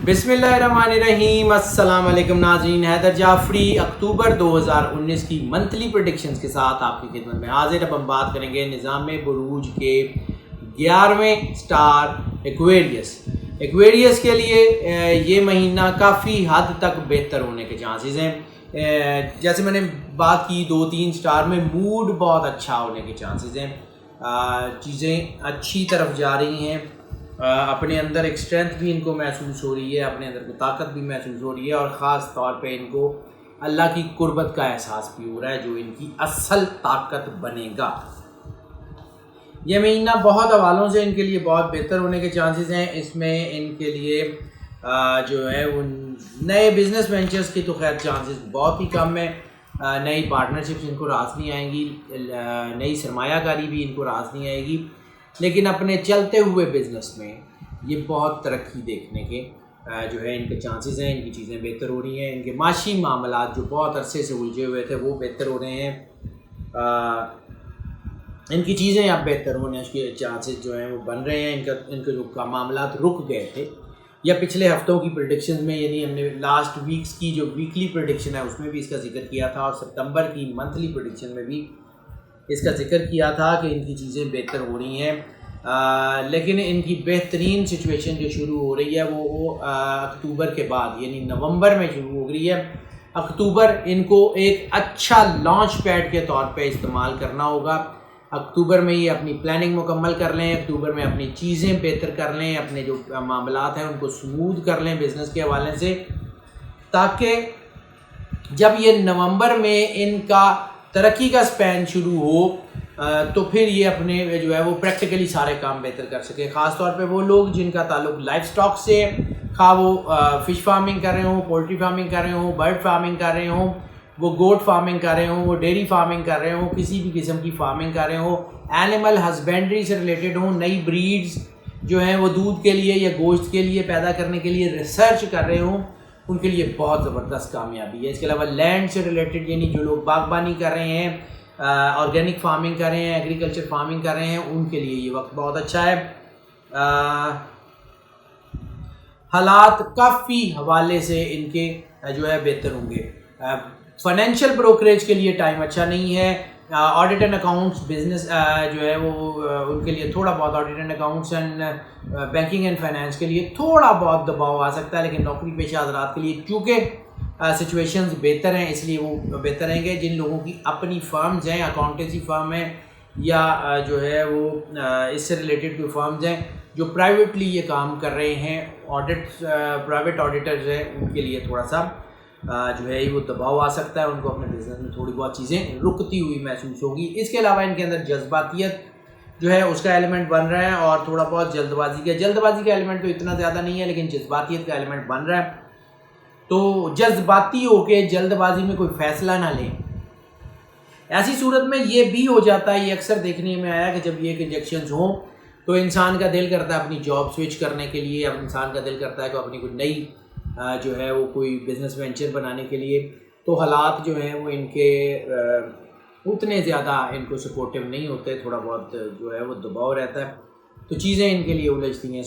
بسم اللہ الرحمن الرحیم۔ السلام علیکم ناظرین، حیدر جعفری اکتوبر 2019 کی منتھلی پریڈکشنز کے ساتھ آپ کی خدمت میں حاضر۔ اب ہم بات کریں گے نظام بروج کے 11ویں سٹار ایکویریس کے لیے یہ مہینہ کافی حد تک بہتر ہونے کے چانسز ہیں۔ جیسے میں نے بات کی 2-3 سٹار میں موڈ بہت اچھا ہونے کے چانسز ہیں، چیزیں اچھی طرف جا رہی ہیں، اپنے اندر ایک اسٹرینتھ بھی ان کو محسوس ہو رہی ہے، اپنے اندر کو طاقت بھی محسوس ہو رہی ہے، اور خاص طور پہ ان کو اللہ کی قربت کا احساس بھی ہو رہا ہے جو ان کی اصل طاقت بنے گا۔ یہ مہینہ بہت حوالوں سے ان کے لیے بہت بہتر ہونے کے چانسز ہیں۔ اس میں ان کے لیے جو ہے وہ نئے بزنس وینچرز کی تو خیر چانسز بہت ہی کم ہے، نئی پارٹنرشپس ان کو راس نہیں آئیں گی، نئی سرمایہ کاری بھی ان کو راس نہیں آئے گی، لیکن اپنے چلتے ہوئے بزنس میں یہ بہت ترقی دیکھنے کے جو ہے ان کے چانسز ہیں، ان کی چیزیں بہتر ہو رہی ہیں، ان کے معاشی معاملات جو بہت عرصے سے الجھے ہوئے تھے وہ بہتر ہو رہے ہیں، ان کی چیزیں اب بہتر ہونے کے چانسز جو ہیں وہ بن رہے ہیں۔ ان کے جو معاملات رک گئے تھے یا پچھلے ہفتوں کی پریڈکشنز میں، یعنی ہم نے لاسٹ ویکس کی جو ویکلی پریڈکشن ہے اس میں بھی اس کا ذکر کیا تھا، اور ستمبر کی منتھلی پریڈکشن میں بھی اس کا ذکر کیا تھا کہ ان کی چیزیں بہتر ہو رہی ہیں، لیکن ان کی بہترین سچویشن جو شروع ہو رہی ہے وہ اکتوبر کے بعد یعنی نومبر میں شروع ہو رہی ہے۔ اکتوبر ان کو ایک اچھا لانچ پیڈ کے طور پہ استعمال کرنا ہوگا۔ اکتوبر میں یہ اپنی پلاننگ مکمل کر لیں، اکتوبر میں اپنی چیزیں بہتر کر لیں، اپنے جو معاملات ہیں ان کو سموتھ کر لیں بزنس کے حوالے سے، تاکہ جب یہ نومبر میں ان کا ترقی کا سپین شروع ہو تو پھر یہ اپنے جو ہے وہ پریکٹیکلی سارے کام بہتر کر سکے۔ خاص طور پہ وہ لوگ جن کا تعلق لائف سٹاک سے، خواہ وہ فش فارمنگ کر رہے ہوں، پولٹری فارمنگ کر رہے ہوں، برڈ فارمنگ کر رہے ہوں، وہ گوٹ فارمنگ کر رہے ہوں، وہ ڈیری فارمنگ کر رہے ہوں، کسی بھی قسم کی فارمنگ کر رہے ہوں، اینیمل ہسبینڈری سے ریلیٹڈ ہوں، نئی بریڈز جو ہیں وہ دودھ کے لیے یا گوشت کے لیے پیدا کرنے کے لیے ریسرچ کر رہے ہوں، ان کے لیے بہت زبردست کامیابی ہے۔ اس کے علاوہ لینڈ سے ریلیٹڈ یعنی جو لوگ باغبانی کر رہے ہیں، آرگینک فارمنگ کر رہے ہیں، ایگریکلچر فارمنگ کر رہے ہیں، ان کے لیے یہ وقت بہت اچھا ہے۔ حالات کافی حوالے سے ان کے جو ہے بہتر ہوں گے۔ فائنینشیل بروکریج کے لیے ٹائم اچھا نہیں ہے۔ آڈٹ اینڈ اکاؤنٹس بزنس جو ہے وہ ان کے لیے تھوڑا بہت audit and accounts and banking and finance کے لیے تھوڑا بہت دباؤ آ سکتا ہے، لیکن نوکری پیشہ حضرات کے لیے چونکہ سچویشنز بہتر ہیں اس لیے وہ بہتر رہیں گے۔ جن لوگوں کی اپنی فرمز ہیں، اکاؤنٹنسی فرم ہیں یا جو ہے وہ اس سے ریلیٹڈ کوئی فرمز ہیں جو پرائیویٹلی یہ کام کر رہے ہیں، پرائیویٹ آڈیٹرز ہیں، ان کے لیے تھوڑا سا جو ہے وہ دباؤ آ سکتا ہے، ان کو اپنے بزنس میں تھوڑی بہت چیزیں رکتی ہوئی محسوس ہوگی۔ اس کے علاوہ ان کے اندر جذباتیت جو ہے اس کا ایلیمنٹ بن رہا ہے، اور تھوڑا بہت جلد بازی کا ایلیمنٹ تو اتنا زیادہ نہیں ہے، لیکن جذباتیت کا ایلیمنٹ بن رہا ہے۔ تو جذباتی ہو کے جلد بازی میں کوئی فیصلہ نہ لیں۔ ایسی صورت میں یہ بھی ہو جاتا ہے، یہ اکثر دیکھنے میں آیا کہ جب یہ انجیکشنز ہوں تو انسان کا دل کرتا ہے اپنی جاب سوئچ کرنے کے لیے، اب انسان کا دل کرتا ہے کہ اپنی کوئی نئی جو ہے وہ کوئی بزنس وینچر بنانے کے لیے، تو حالات جو ہیں وہ ان کے اتنے زیادہ ان کو سپورٹیو نہیں ہوتے، تھوڑا بہت جو ہے وہ دباؤ رہتا ہے، تو چیزیں ان کے لیے الجھتی ہیں۔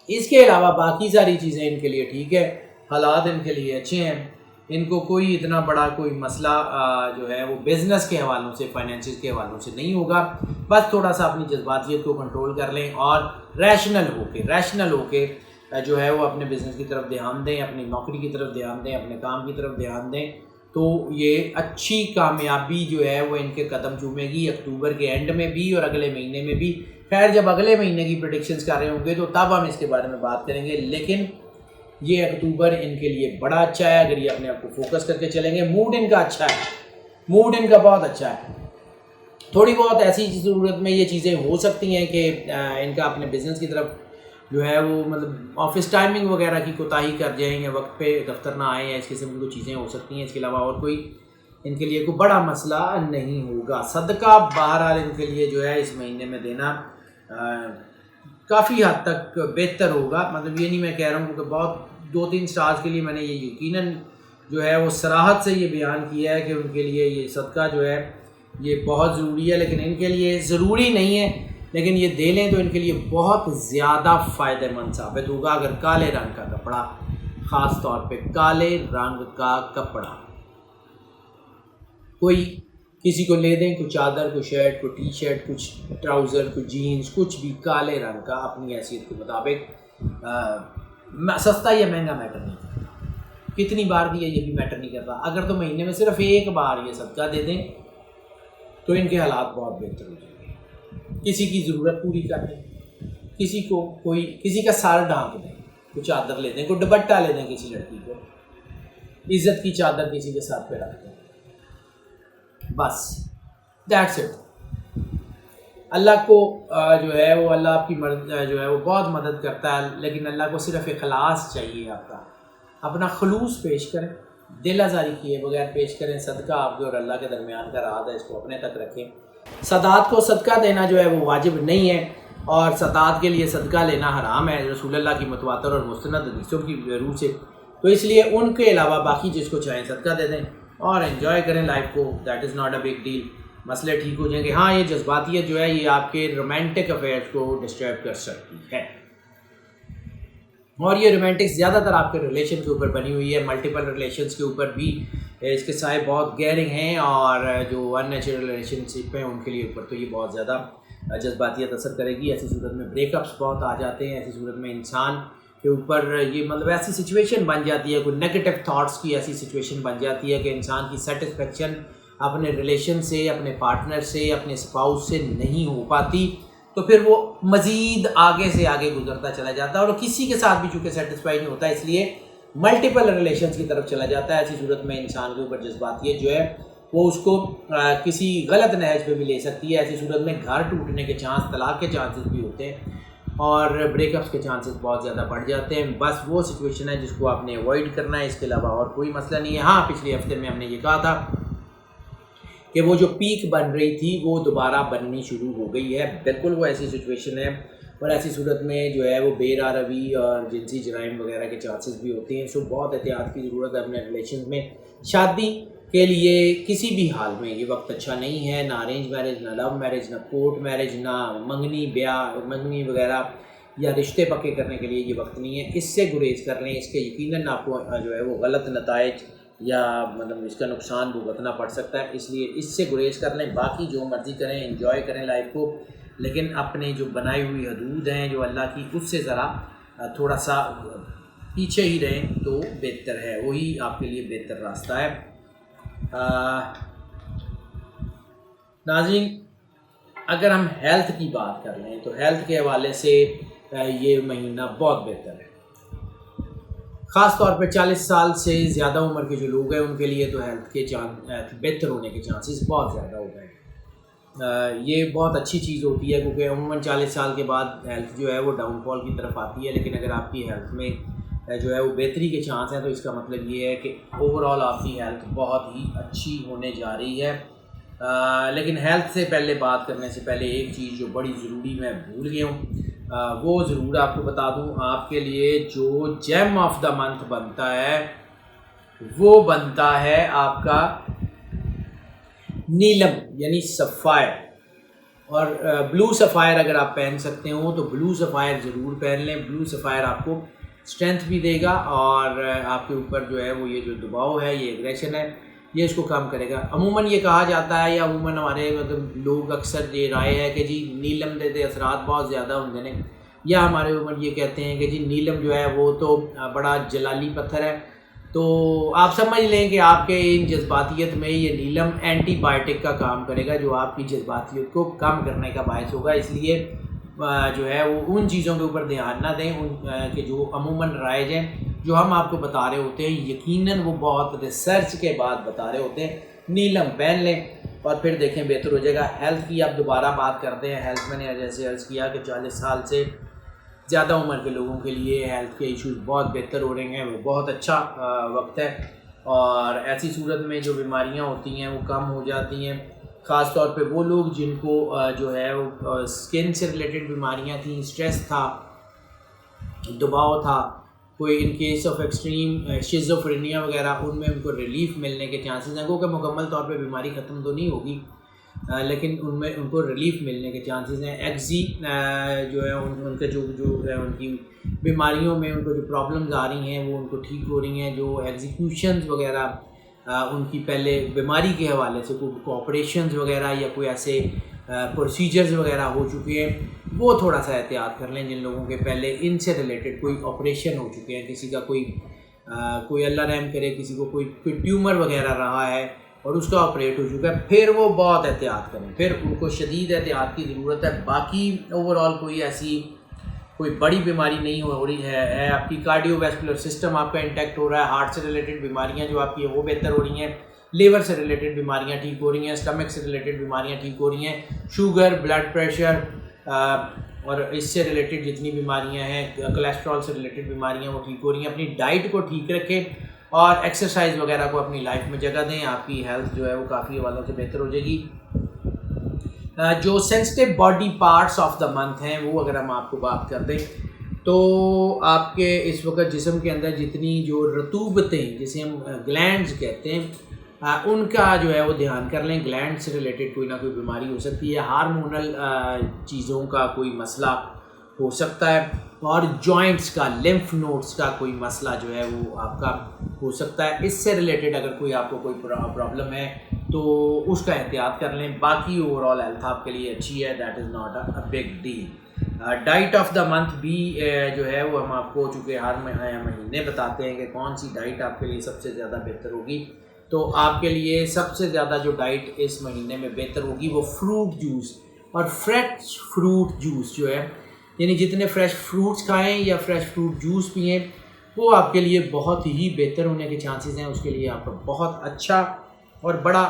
اس کے علاوہ باقی ساری چیزیں ان کے لیے ٹھیک ہے، حالات ان کے لیے اچھے ہیں، ان کو کوئی اتنا بڑا کوئی مسئلہ جو ہے وہ بزنس کے حوالوں سے، فائنینسز کے حوالوں سے نہیں ہوگا۔ بس تھوڑا سا اپنی جذباتیت کو کنٹرول کر لیں اور ریشنل ہو کے جو ہے وہ اپنے بزنس کی طرف دھیان دیں، اپنی نوکری کی طرف دھیان دیں، اپنے کام کی طرف دھیان دیں، تو یہ اچھی کامیابی جو ہے وہ ان کے قدم چومے گی اکتوبر کے اینڈ میں بھی اور اگلے مہینے میں بھی۔ خیر جب اگلے مہینے کی پریڈکشنز کر رہے ہوں گے تو تب ہم اس کے بارے میں بات کریں گے، لیکن یہ اکتوبر ان کے لیے بڑا اچھا ہے اگر یہ اپنے آپ کو فوکس کر کے چلیں گے۔ موڈ ان کا اچھا ہے، موڈ ان کا بہت اچھا ہے۔ تھوڑی بہت ایسی صورت میں یہ چیزیں ہو سکتی ہیں کہ ان کا اپنے بزنس کی طرف جو ہے وہ مطلب آفس ٹائمنگ وغیرہ کی کوتاہی کر جائیں یا وقت پہ دفتر نہ آئیں، یا اس قسم کی کوئی چیزیں ہو سکتی ہیں۔ اس کے علاوہ اور کوئی ان کے لیے کوئی بڑا مسئلہ نہیں ہوگا۔ صدقہ بہرحال ان کے لیے جو ہے اس مہینے میں دینا کافی حد تک بہتر ہوگا۔ مطلب یہ نہیں میں کہہ رہا ہوں کہ بہت 2-3 سٹارز کے لیے میں نے یہ یقیناً جو ہے وہ صراحت سے یہ بیان کیا ہے کہ ان کے لیے یہ صدقہ جو ہے یہ بہت ضروری ہے، لیکن ان کے لیے ضروری نہیں ہے لیکن یہ دے لیں تو ان کے لیے بہت زیادہ فائدہ مند ثابت ہوگا اگر کالے رنگ کا کپڑا، خاص طور پہ کالے رنگ کا کپڑا، کوئی کسی کو لے دیں، کوئی چادر، کوئی شرٹ، کوئی ٹی شرٹ، کچھ ٹراؤزر، کوئی جینز، کچھ بھی کالے رنگ کا اپنی حیثیت کے مطابق، سستا یا مہنگا میٹر نہیں کرتا، کتنی بار دیا یہ بھی میٹر نہیں کرتا، اگر تو مہینے میں صرف ایک بار یہ صدقہ دے دیں تو ان کے حالات بہت بہتر ہو جائیں گے۔ کسی کی ضرورت پوری کر دیں، کسی کا سر ڈھانپ دیں، کوئی چادر لے دیں، کوئی دوپٹہ لے دیں، کسی لڑکی کو عزت کی چادر کسی کے ساتھ پہ رکھ دیں، بس دیٹس اٹ۔ اللہ کو جو ہے وہ اللہ آپ کی جو ہے وہ بہت مدد کرتا ہے، لیکن اللہ کو صرف اخلاص چاہیے، آپ کا اپنا خلوص پیش کریں، دل آزاری کیے بغیر پیش کریں، صدقہ آپ کے اور اللہ کے درمیان کا راز ہے، اس کو اپنے تک رکھیں۔ سداد کو صدقہ دینا جو ہے وہ واجب نہیں ہے، اور سداد کے لیے صدقہ لینا حرام ہے رسول اللہ کی متواتر اور مستند حدیثوں کی روح سے، تو اس لیے ان کے علاوہ باقی جس کو چاہیں صدقہ دے دیں اور انجوائے کریں لائف کو، that is not a big deal, مسئلے ٹھیک ہو جائیں گے۔ ہاں یہ جذباتیت جو ہے یہ آپ کے رومانٹک افیئرس کو ڈسٹرب کر سکتی ہے، اور یہ رومانٹک زیادہ تر آپ کے ریلیشن کے اوپر بنی ہوئی ہے، ملٹیپل ریلیشنس کے اوپر بھی اس کے سائے بہت گہرے ہیں، اور جو ان نیچرل ریلیشن شپ ہیں ان کے لیے اوپر تو یہ بہت زیادہ جذباتیت اثر کرے گی۔ ایسی صورت میں بریک اپس بہت آ جاتے ہیں، ایسی صورت میں انسان کے اوپر یہ مطلب ایسی سچویشن بن جاتی ہے، کوئی نیگیٹو تھاٹس کی ایسی سچویشن بن جاتی ہے کہ انسان کی سیٹسفیکشن اپنے ریلیشن سے، اپنے پارٹنر سے، اپنے اسپاؤس سے نہیں ہو پاتی، تو پھر وہ مزید آگے سے آگے گزرتا چلا جاتا ہے، اور کسی کے ساتھ بھی چونکہ سیٹسفائی نہیں ہوتا، اس لیے ملٹیپل ریلیشنز کی طرف چلا جاتا ہے۔ ایسی صورت میں انسان کے اوپر جذباتیت جو ہے وہ اس کو کسی غلط نہج پہ بھی لے سکتی ہے۔ ایسی صورت میں گھر ٹوٹنے کے چانس، طلاق کے چانسز بھی ہوتے ہیں، اور بریک اپس کے چانسز بہت زیادہ بڑھ جاتے ہیں۔ بس وہ سچویشن ہے جس کو آپ نے اوائڈ کرنا ہے، اس کے علاوہ اور کوئی مسئلہ نہیں ہے۔ ہاں پچھلے ہفتے میں ہم نے یہ کہا تھا کہ وہ جو پیک بن رہی تھی وہ دوبارہ بننی شروع ہو گئی ہے، بالکل وہ ایسی سچویشن ہے، اور ایسی صورت میں جو ہے وہ بے راروی اور جنسی جرائم وغیرہ کے چانسز بھی ہوتے ہیں، سو بہت احتیاط کی ضرورت ہے اپنے ریلیشنز میں۔ شادی کے لیے کسی بھی حال میں یہ وقت اچھا نہیں ہے، نہ ارینج میرج، نہ لو میرج، نہ کورٹ میرج، نہ منگنی وغیرہ یا رشتے پکے کرنے کے لیے یہ وقت نہیں ہے۔ اس سے گریز کر لیں، اس کے یقیناً آپ کو جو ہے وہ غلط نتائج یا مطلب اس کا نقصان بھگتنا پڑ سکتا ہے، اس لیے اس سے گریز کر لیں۔ باقی جو مرضی کریں، انجوائے کریں لائف کو، لیکن اپنے جو بنائی ہوئی حدود ہیں جو اللہ کی، اس سے ذرا تھوڑا سا پیچھے ہی رہیں تو بہتر ہے، وہی آپ کے لیے بہتر راستہ ہے۔ ناظرین، اگر ہم ہیلتھ کی بات کر لیں تو ہیلتھ کے حوالے سے یہ مہینہ بہت بہتر ہے، خاص طور پہ 40 سال سے زیادہ عمر کے جو لوگ ہیں ان کے لیے تو ہیلتھ کے بہتر ہونے کے چانسز بہت زیادہ ہو گئے ہیں۔ یہ بہت اچھی چیز ہوتی ہے، کیونکہ عموماً 40 سال کے بعد ہیلتھ جو ہے وہ ڈاؤن فال کی طرف آتی ہے، لیکن اگر آپ کی ہیلتھ میں جو ہے وہ بہتری کے چانس ہیں تو اس کا مطلب یہ ہے کہ اوور آل آپ کی ہیلتھ بہت ہی اچھی ہونے جا رہی ہے۔ لیکن ہیلتھ سے پہلے بات کرنے سے پہلے ایک چیز جو بڑی ضروری میں بھول گیا ہوں، وہ ضرور آپ کو بتا دوں۔ آپ کے لیے جو جیم آف دا منتھ بنتا ہے وہ بنتا ہے آپ کا نیلم یعنی سفائر، اور بلو سفائر اگر آپ پہن سکتے ہو تو بلو سفائر ضرور پہن لیں۔ بلو سفائر آپ کو اسٹرینتھ بھی دے گا، اور آپ کے اوپر جو ہے وہ یہ جو دباؤ ہے، یہ ایگریشن ہے، یہ اس کو کم کرے گا۔ عموماً یہ کہا جاتا ہے، یا عموماً ہمارے مطلب لوگ اکثر یہ رائے ہے کہ جی نیلم دے اثرات بہت زیادہ ہوں نے، یا ہمارے عموماً یہ کہتے ہیں کہ جی نیلم جو ہے وہ تو بڑا جلالی پتھر ہے، تو آپ سمجھ لیں کہ آپ کے ان جذباتیت میں یہ نیلم اینٹی بائیوٹک کا کام کرے گا، جو آپ کی جذباتیت کو کم کرنے کا باعث ہوگا۔ اس لیے جو ہے وہ ان چیزوں کے اوپر دھیان نہ دیں کہ جو عموماً رائج ہیں، جو ہم آپ کو بتا رہے ہوتے ہیں یقیناً وہ بہت ریسرچ کے بعد بتا رہے ہوتے ہیں۔ نیلم پہن لیں اور پھر دیکھیں بہتر ہو جائے گا۔ ہیلتھ کی آپ دوبارہ بات کرتے ہیں۔ ہیلتھ میں نے جیسے عرض کیا کہ 40 سال سے زیادہ عمر کے لوگوں کے لیے ہیلتھ کے ایشوز بہت بہتر ہو رہے ہیں، وہ بہت اچھا وقت ہے، اور ایسی صورت میں جو بیماریاں ہوتی ہیں وہ کم ہو جاتی ہیں، خاص طور پہ وہ لوگ جن کو جو ہے وہ اسکن سے ریلیٹڈ بیماریاں تھیں، اسٹریس تھا، دباؤ تھا، کوئی in case of extreme schizophrenia وغیرہ، ان میں ان کو ریلیف ملنے کے چانسز ہیں، وہ کہ مکمل طور پہ بیماری ختم تو نہیں ہوگی، لیکن ان کو ریلیف ملنے کے چانسز ہیں. ایگزی جو ہے ان کے جو ہے ان کی بیماریوں میں ان کو جو پرابلمز آ رہی ہیں وہ ان کو ٹھیک ہو رہی ہیں. جو ایگزیکیوشنز وغیرہ ان کی پہلے بیماری کے حوالے سے کوئی آپریشنز وغیرہ یا کوئی ایسے پروسیجرز وغیررہ ہو چکے ہیں وہ تھوڑا سا احتیاط کر لیں. جن لوگوں کے پہلے ان سے ریلیٹڈ کوئی آپریشن ہو چکے ہیں, کسی کا کوئی اللہ رحم کرے کسی کو کوئی ٹیومر وغیرہ رہا ہے اور اس کا آپریٹ ہو چکا ہے, پھر وہ بہت احتیاط کریں, پھر ان کو شدید احتیاط کی ضرورت ہے. باقی اوور آل کوئی بڑی بیماری نہیں ہو رہی ہے. آپ کی کارڈیو ویسکولر سسٹم آپ کا انٹیکٹ ہو رہا ہے, ہارٹ سے ریلیٹڈ بیماریاں جو آپ کی ہیں وہ بہتر ہو رہی ہیں, لیور سے ریلیٹڈ بیماریاں ٹھیک ہو رہی ہیں, اسٹمک سے ریلیٹڈ بیماریاں ٹھیک ہو رہی ہیں, شوگر, بلڈ پریشر اور اس سے ریلیٹڈ جتنی بیماریاں ہیں, کولیسٹرول سے ریلیٹڈ بیماریاں وہ ٹھیک ہو رہی ہیں. اپنی ڈائٹ کو ٹھیک رکھیں اور ایکسرسائز وغیرہ کو اپنی لائف میں جگہ دیں. آپ کی ہیلتھ جو ہے وہ کافی حوالوں سے بہتر ہو جائے گی. جو sensitive body parts of the month ہیں وہ اگر ہم آپ کو بات کر دیں تو آپ کے اس وقت جسم کے اندر جتنی جو رطوبتیں جسے ہم گلینڈز کہتے ہیں ان کا جو ہے وہ دھیان کر لیں. گلینڈ سے ریلیٹڈ کوئی نہ کوئی بیماری ہو سکتی ہے, ہارمونل چیزوں کا کوئی مسئلہ ہو سکتا ہے, اور جوائنٹس کا, لمف نوڈس کا کوئی مسئلہ جو ہے وہ آپ کا ہو سکتا ہے. اس سے ریلیٹڈ اگر کوئی آپ کو کوئی پرابلم ہے تو اس کا احتیاط کر لیں. باقی اوور آل ہیلتھ آپ کے لیے اچھی ہے, that is not a big deal. Diet of the month بھی جو ہے وہ ہم آپ کو چونکہ ہر مہینے بتاتے ہیں کہ کون سی ڈائٹ آپ کے لیے سب سے زیادہ بہتر ہوگی, تو آپ کے لیے سب سے زیادہ جو ڈائٹ اس مہینے میں بہتر ہوگی وہ فروٹ جوس اور فریش فروٹ جوس جو ہے, یعنی جتنے فریش فروٹس کھائیں یا فریش فروٹ جوس پئیں وہ آپ کے لیے بہت ہی بہتر ہونے کے چانسز ہیں. اس کے لیے آپ کا بہت اچھا اور بڑا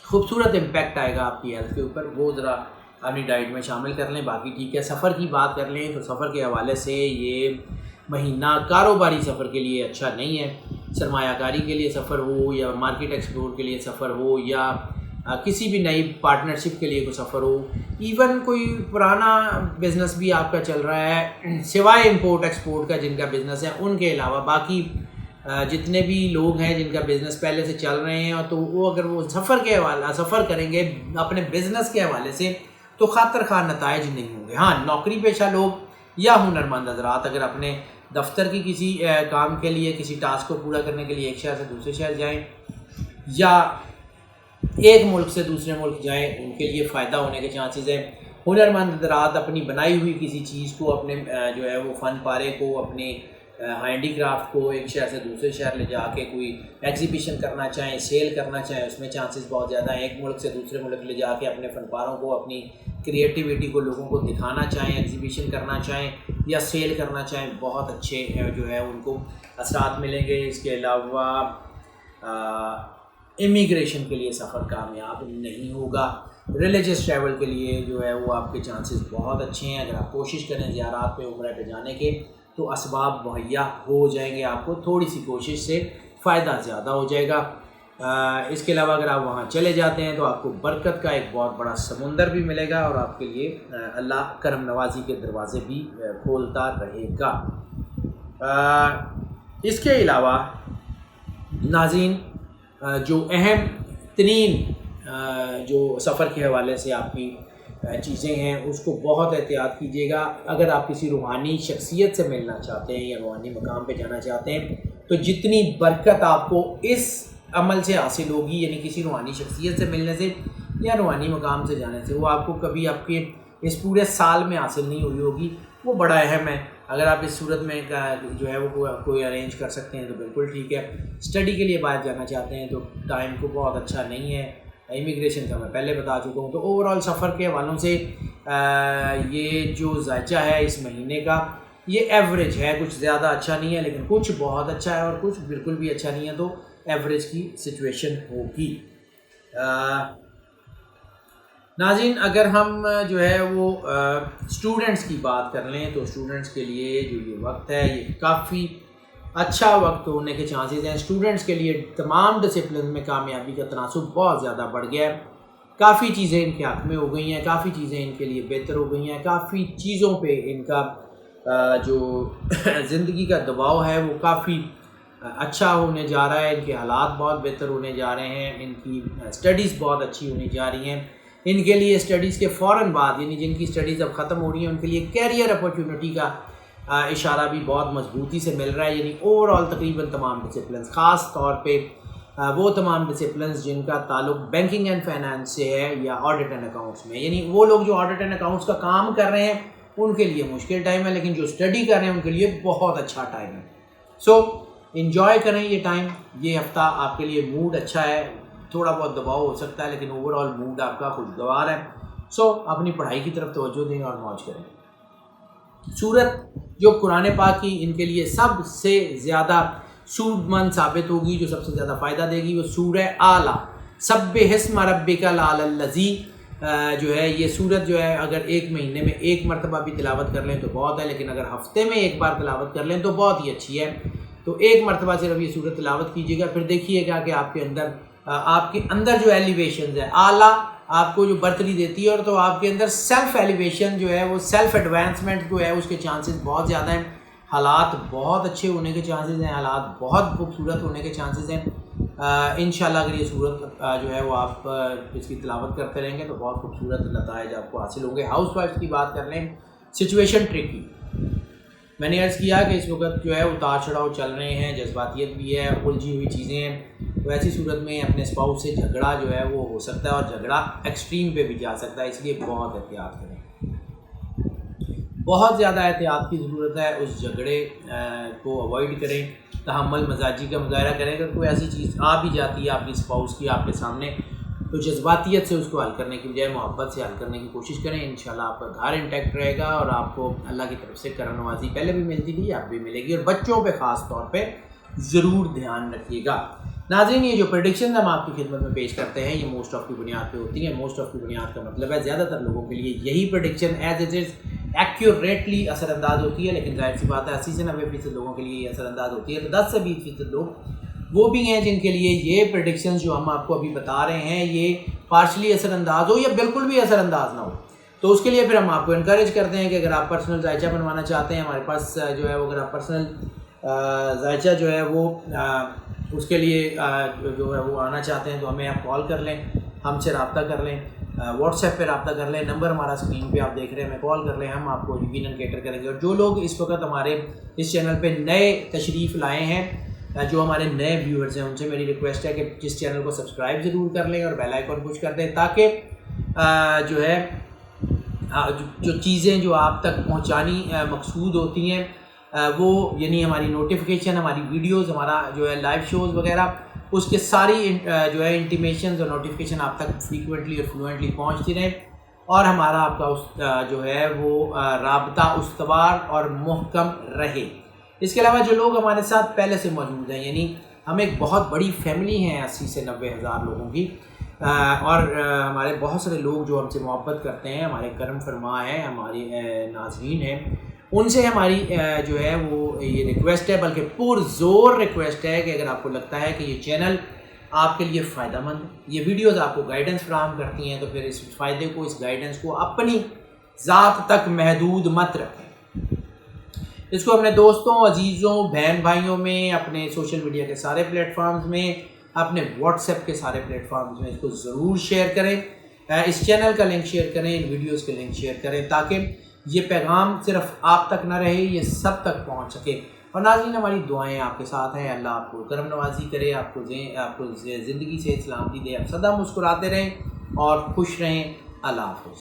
خوبصورت امپیکٹ آئے گا آپ کی ہیلتھ کے اوپر. وہ ذرا اپنی ڈائٹ میں شامل کر لیں. باقی ٹھیک ہے, سفر کی بات کر لیں تو سفر کے حوالے سے یہ مہینہ کاروباری سفر کے لیے اچھا نہیں ہے. سرمایہ کاری کے لیے سفر ہو یا مارکیٹ ایکسپلور کے لیے سفر ہو یا کسی بھی نئی پارٹنرشپ کے لیے کوئی سفر ہو, ایون کوئی پرانا بزنس بھی آپ کا چل رہا ہے سوائے امپورٹ ایکسپورٹ کا جن کا بزنس ہے ان کے علاوہ, باقی جتنے بھی لوگ ہیں جن کا بزنس پہلے سے چل رہے ہیں تو وہ اگر وہ سفر کریں گے اپنے بزنس کے حوالے سے تو خاطر خواہ نتائج نہیں ہوں گے. ہاں, نوکری پیشہ لوگ یا ہنرمند حضرات اگر اپنے دفتر کی کسی کام کے لیے کسی ٹاسک کو پورا کرنے کے لیے ایک شہر سے دوسرے شہر جائیں یا ایک ملک سے دوسرے ملک جائیں ان کے لیے فائدہ ہونے کے چانسز ہیں. ہنرمند حضرات اپنی بنائی ہوئی کسی چیز کو, اپنے جو ہے وہ فن پارے کو, اپنے ہینڈی کرافٹ کو ایک شہر سے دوسرے شہر لے جا کے کوئی ایگزیبیشن کرنا چاہیں, سیل کرنا چاہیں, اس میں چانسز بہت زیادہ ہیں. ایک ملک سے دوسرے ملک لے جا کے اپنے فن پاروں کو, اپنی کریٹیوٹی کو لوگوں کو دکھانا چاہیں, ایگزیبیشن کرنا چاہیں یا سیل کرنا چاہیں, بہت اچھے جو ہے ان کو اثرات ملیں گے. اس کے علاوہ امیگریشن کے لیے سفر کامیاب نہیں ہوگا. ریلیجس ٹریول کے لیے جو ہے وہ آپ کے چانسز بہت اچھے ہیں. اگر آپ کوشش کریں زیارات پہ, عمرہ پہ جانے کے تو اسباب مہیا ہو جائیں گے آپ کو, تھوڑی سی کوشش سے فائدہ زیادہ ہو جائے گا. اس کے علاوہ اگر آپ وہاں چلے جاتے ہیں تو آپ کو برکت کا ایک بہت بڑا سمندر بھی ملے گا اور آپ کے لیے اللہ کرم نوازی کے دروازے بھی کھولتا رہے گا. اس کے علاوہ ناظرین جو اہم ترین جو سفر کے حوالے سے آپ کی چیزیں ہیں اس کو بہت احتیاط کیجیے گا. اگر آپ کسی روحانی شخصیت سے ملنا چاہتے ہیں یا روحانی مقام پہ جانا چاہتے ہیں تو جتنی برکت آپ کو اس عمل سے حاصل ہوگی, یعنی کسی روحانی شخصیت سے ملنے سے یا روحانی مقام سے جانے سے, وہ آپ کو کبھی آپ کے اس پورے سال میں حاصل نہیں ہوئی ہوگی. وہ بڑا اہم ہے. اگر آپ اس صورت میں جو ہے وہ کوئی ارینج کر سکتے ہیں تو بالکل ٹھیک ہے. اسٹڈی کے لیے باہر جانا چاہتے ہیں تو ٹائم کو بہت اچھا نہیں ہے. امیگریشن کا میں پہلے بتا چکا ہوں. تو اوور آل سفر کے حوالوں سے یہ جو ذائچہ ہے اس مہینے کا یہ ایوریج ہے, کچھ زیادہ اچھا نہیں ہے لیکن کچھ بہت اچھا ہے اور کچھ بالکل بھی اچھا نہیں ہے, تو ایوریج کی سچویشن ہوگی. ناظرین اگر ہم جو ہے وہ اسٹوڈنٹس کی بات کر لیں تو اسٹوڈنٹس کے لیے جو یہ وقت ہے یہ کافی اچھا وقت ہونے کے چانسز ہیں. اسٹوڈنٹس کے لیے تمام ڈسپلن میں کامیابی کا تناسب بہت زیادہ بڑھ گیا ہے. کافی چیزیں ان کے حق میں ہو گئی ہیں, کافی چیزیں ان کے لیے بہتر ہو گئی ہیں, کافی چیزوں پہ ان کا جو زندگی کا دباؤ ہے وہ کافی اچھا ہونے جا رہا ہے، ان کے حالات بہت بہتر ہونے جا رہے ہیں، ان کی اسٹڈیز بہت اچھی ہونے جا رہی ہیں. ان کے لیے اسٹڈیز کے فوراً بعد، یعنی جن کی اسٹڈیز اب ختم ہو رہی ہیں، ان کے لیے کیریئر اپورچونٹی کا اشارہ بھی بہت مضبوطی سے مل رہا ہے. یعنی اوور آل تقریباً تمام ڈسپلنس، خاص طور پہ وہ تمام ڈسپلنس جن کا تعلق بینکنگ اینڈ فائنانس سے ہے یا آڈٹ اینڈ اکاؤنٹس میں، یعنی وہ لوگ جو آڈٹ اینڈ اکاؤنٹس کا کام کر رہے ہیں ان کے لیے مشکل ٹائم ہے، لیکن جو اسٹڈی کر رہے ہیں ان کے لیے بہت اچھا ٹائم ہے. سو انجوائے کریں یہ ٹائم. یہ ہفتہ آپ کے لیے موڈ اچھا ہے، تھوڑا بہت دباؤ ہو سکتا ہے لیکن اوور آل موڈ آپ کا خوشگوار ہے. سو اپنی پڑھائی کی طرف توجہ دیں اور موج کریں. سورت جو قرآن پاک کی ان کے لیے سب سے زیادہ سود مند ثابت ہوگی، جو سب سے زیادہ فائدہ دے گی، وہ سورہ اعلیٰ سبح اسم ربک الاعلی الذی جو ہے. یہ سورت جو ہے اگر ایک مہینے میں ایک مرتبہ بھی تلاوت کر لیں تو بہت ہے، لیکن اگر ہفتے میں ایک بار تلاوت کر لیں تو بہت ہی اچھی ہے. تو ایک مرتبہ صرف یہ سورت تلاوت کیجیے گا، پھر دیکھیے گا کہ آپ کے اندر جو ایلیویشنز ہے، اعلیٰ آپ کو جو برتری دیتی ہے، اور تو آپ کے اندر سیلف ایلیویشن جو ہے، وہ سیلف ایڈوانسمنٹ جو ہے اس کے چانسز بہت زیادہ ہیں. حالات بہت اچھے ہونے کے چانسز ہیں، حالات بہت خوبصورت ہونے کے چانسز ہیں. انشاءاللہ اگر یہ صورت جو ہے وہ آپ اس کی تلاوت کرتے رہیں گے تو بہت خوبصورت نتائج آپ کو حاصل ہوں گے. ہاؤس وائف کی بات کر لیں، سچویشن ٹرکی. میں نے عرض کیا کہ اس وقت جو ہے اتار چڑھاؤ چل رہے ہیں، جذباتیت بھی ہے، الجھی ہوئی چیزیں ہیں. تو ایسی صورت میں اپنے اسپاؤس سے جھگڑا جو ہے وہ ہو سکتا ہے، اور جھگڑا ایکسٹریم پہ بھی جا سکتا ہے. اس لیے بہت احتیاط کریں، بہت زیادہ احتیاط کی ضرورت ہے. اس جھگڑے کو اوائڈ کریں، تحمل مزاجی کا مظاہرہ کریں. اگر کوئی ایسی چیز آ بھی جاتی ہے آپ کی اسپاؤس کی آپ کے سامنے، تو جذباتیت سے اس کو حل کرنے کی بجائے محبت سے حل کرنے کی کوشش کریں. انشاءاللہ آپ کا گھر انٹیکٹ رہے گا، اور آپ کو اللہ کی طرف سے کرم نوازی پہلے بھی ملتی تھی، اب بھی ملے گی. اور بچوں پہ خاص طور پہ ضرور دھیان رکھیے گا. ناظرین، یہ جو پریڈکشنز ہم آپ کی خدمت میں پیش کرتے ہیں، یہ موسٹ آف کی بنیاد پہ ہوتی ہیں. موسٹ آف کی بنیاد کا مطلب ہے زیادہ تر لوگوں کے لیے یہی prediction as it is accurately اثر انداز ہوتی ہے، لیکن ظاہر سی بات ہے 80 سے 90% لوگوں کے لیے یہ اثر انداز ہوتی ہے. تو 10 سے 20% لوگ وہ بھی ہیں جن کے لیے یہ پریڈکشنز جو ہم آپ کو ابھی بتا رہے ہیں یہ پارشلی اثر انداز ہو یا بالکل بھی اثر انداز نہ ہو. تو اس کے لیے پھر ہم آپ کو انکریج کرتے ہیں کہ اگر آپ پرسنل ذائچہ بنوانا چاہتے ہیں ہمارے پاس جو ہے وہ، اگر آپ پرسنل ذائچہ جو ہے وہ اس کے لیے جو ہے وہ آنا چاہتے ہیں تو ہمیں آپ کال کر لیں، ہم سے رابطہ کر لیں، واٹس ایپ پہ رابطہ کر لیں. نمبر ہمارا اسکرین پہ آپ دیکھ رہے ہیں، ہمیں کال کر لیں، ہم آپ کو یقیناً کیٹر کریں گے. اور جو لوگ اس وقت ہمارے اس چینل پہ نئے تشریف لائے ہیں، جو ہمارے نئے ویورز ہیں، ان سے میری ریکویسٹ ہے کہ جس چینل کو سبسکرائب ضرور کر لیں اور بیل آئیکن پش کر دیں، تاکہ جو ہے جو چیزیں جو آپ تک پہنچانی مقصود ہوتی ہیں وہ، یعنی ہماری نوٹیفیکیشن، ہماری ویڈیوز، ہمارا جو ہے لائیو شوز وغیرہ، اس کے ساری جو ہے انٹیمیشنز اور نوٹیفیکیشن آپ تک فریکوینٹلی اور فلوئنٹلی پہنچتی رہیں، اور ہمارا آپ کا جو ہے وہ رابطہ استوار اور محکم رہے. اس کے علاوہ جو لوگ ہمارے ساتھ پہلے سے موجود ہیں، یعنی ہم ایک بہت بڑی فیملی ہیں 80 سے 90 ہزار لوگوں کی، اور ہمارے بہت سارے لوگ جو ہم سے محبت کرتے ہیں، ہمارے کرم فرما ہیں، ہمارے ناظرین ہیں، ان سے ہماری جو ہے وہ یہ ریکویسٹ ہے، بلکہ پرزور ریکویسٹ ہے کہ اگر آپ کو لگتا ہے کہ یہ چینل آپ کے لیے فائدہ مند، یہ ویڈیوز آپ کو گائیڈنس فراہم کرتی ہیں، تو پھر اس فائدے کو، اس گائیڈنس کو اپنی ذات تک محدود مت رکھیں. اس کو اپنے دوستوں، عزیزوں، بہن بھائیوں میں، اپنے سوشل میڈیا کے سارے پلیٹ فارمز میں، اپنے واٹس ایپ کے سارے پلیٹ فارمز میں اس کو ضرور شیئر کریں. اس چینل کا لنک شیئر کریں، ان ویڈیوز کے لنک شیئر کریں، تاکہ یہ پیغام صرف آپ تک نہ رہے، یہ سب تک پہنچ سکے. اور ناظرین، ہماری دعائیں آپ کے ساتھ ہیں. اللہ آپ کو کرم نوازی کرے، آپ کو زندگی سے سلامتی دے، آپ سدا مسکراتے رہیں اور خوش رہیں. اللہ حافظ.